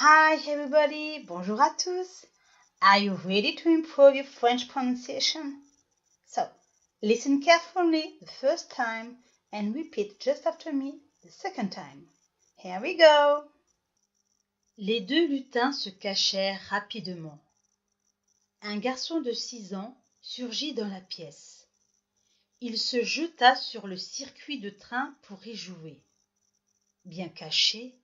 Hi everybody, bonjour à tous. Are you ready to improve your French pronunciation? So, listen carefully the first time and repeat just after me the second time. Here we go. Les deux lutins se cachèrent rapidement. Un garçon de 6 ans surgit dans la pièce. Il se jeta sur le circuit de train pour y jouer. Bien cachés,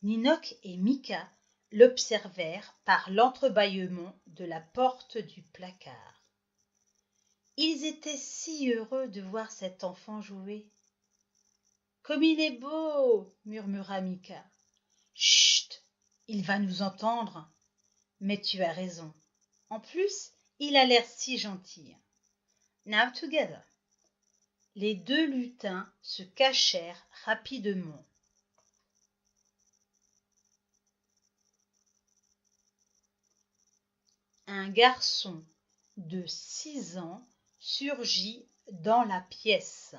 Ninoc et Mika l'observèrent par l'entrebâillement de la porte du placard. Ils étaient si heureux de voir cet enfant jouer. « Comme il est beau !» murmura Mika. « Chut, il va nous entendre. Mais tu as raison. En plus, il a l'air si gentil. » Now together. Les deux lutins se cachèrent rapidement. Un garçon de 6 ans surgit dans la pièce.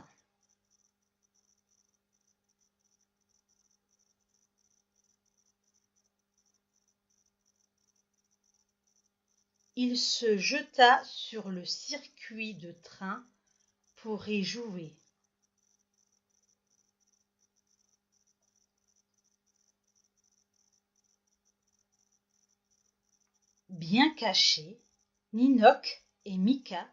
Il se jeta sur le circuit de train pour y jouer. Bien cachés, Ninoc et Mika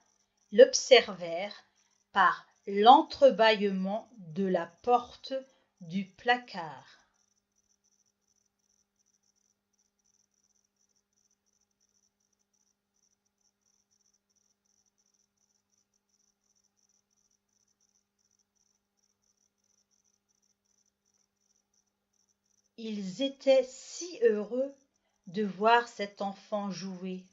l'observèrent par l'entrebâillement de la porte du placard. Ils étaient si heureux de voir cet enfant jouer.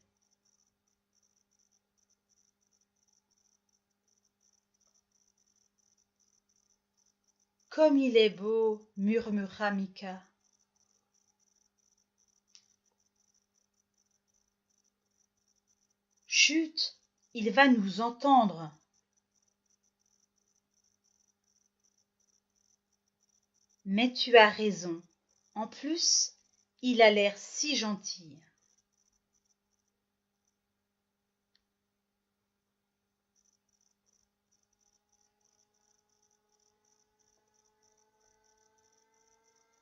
« Comme il est beau !» murmura Mika. « Chut, il va nous entendre. » Mais tu as raison. En plus, il a l'air si gentil.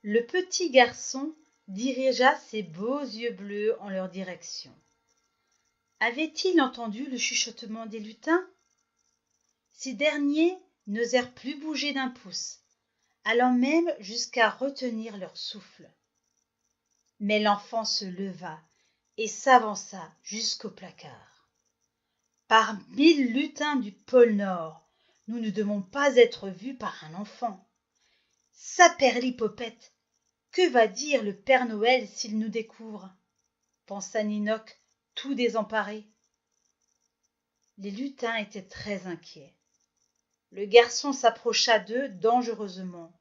Le petit garçon dirigea ses beaux yeux bleus en leur direction. Avait-il entendu le chuchotement des lutins? Ces derniers n'osèrent plus bouger d'un pouce, allant même jusqu'à retenir leur souffle. Mais l'enfant se leva et s'avança jusqu'au placard. « Par 1000 lutins du pôle Nord, nous ne devons pas être vus par un enfant. Saperlipopette, que va dire le Père Noël s'il nous découvre ?» pensa Ninoc, tout désemparé. Les lutins étaient très inquiets. Le garçon s'approcha d'eux dangereusement.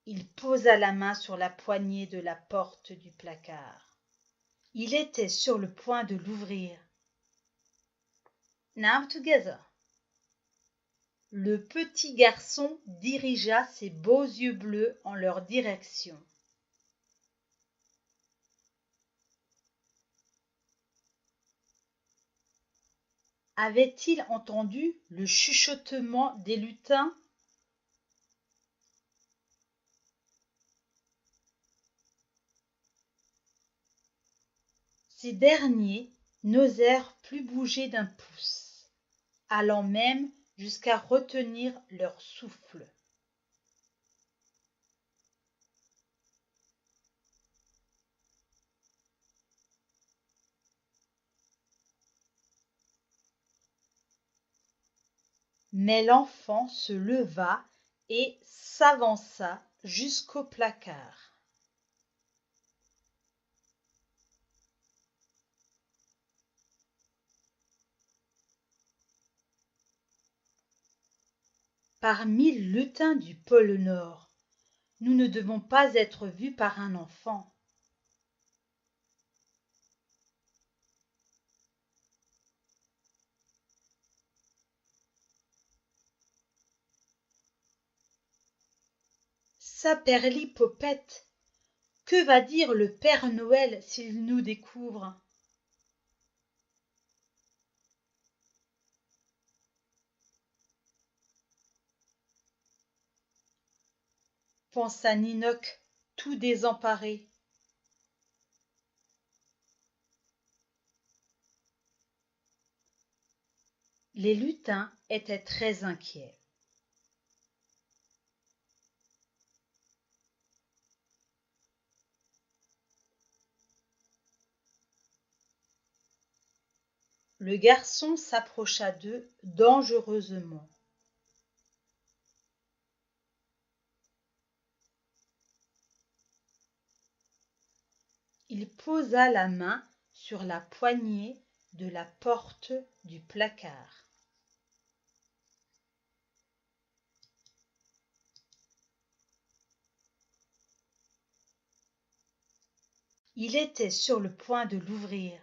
Il posa la main sur la poignée de la porte du placard. Il était sur le point de l'ouvrir. Now together. Le petit garçon dirigea ses beaux yeux bleus en leur direction. Avait-il entendu le chuchotement des lutins? Ces derniers n'osèrent plus bouger d'un pouce, allant même jusqu'à retenir leur souffle. Mais l'enfant se leva et s'avança jusqu'au placard. Par 1000 lutins du pôle Nord, nous ne devons pas être vus par un enfant. Saperlipopette, Que va dire le Père Noël s'il nous découvre? Pensa Ninoc, tout désemparé. Les lutins étaient très inquiets. Le garçon s'approcha d'eux dangereusement. Il posa la main sur la poignée de la porte du placard. Il était sur le point de l'ouvrir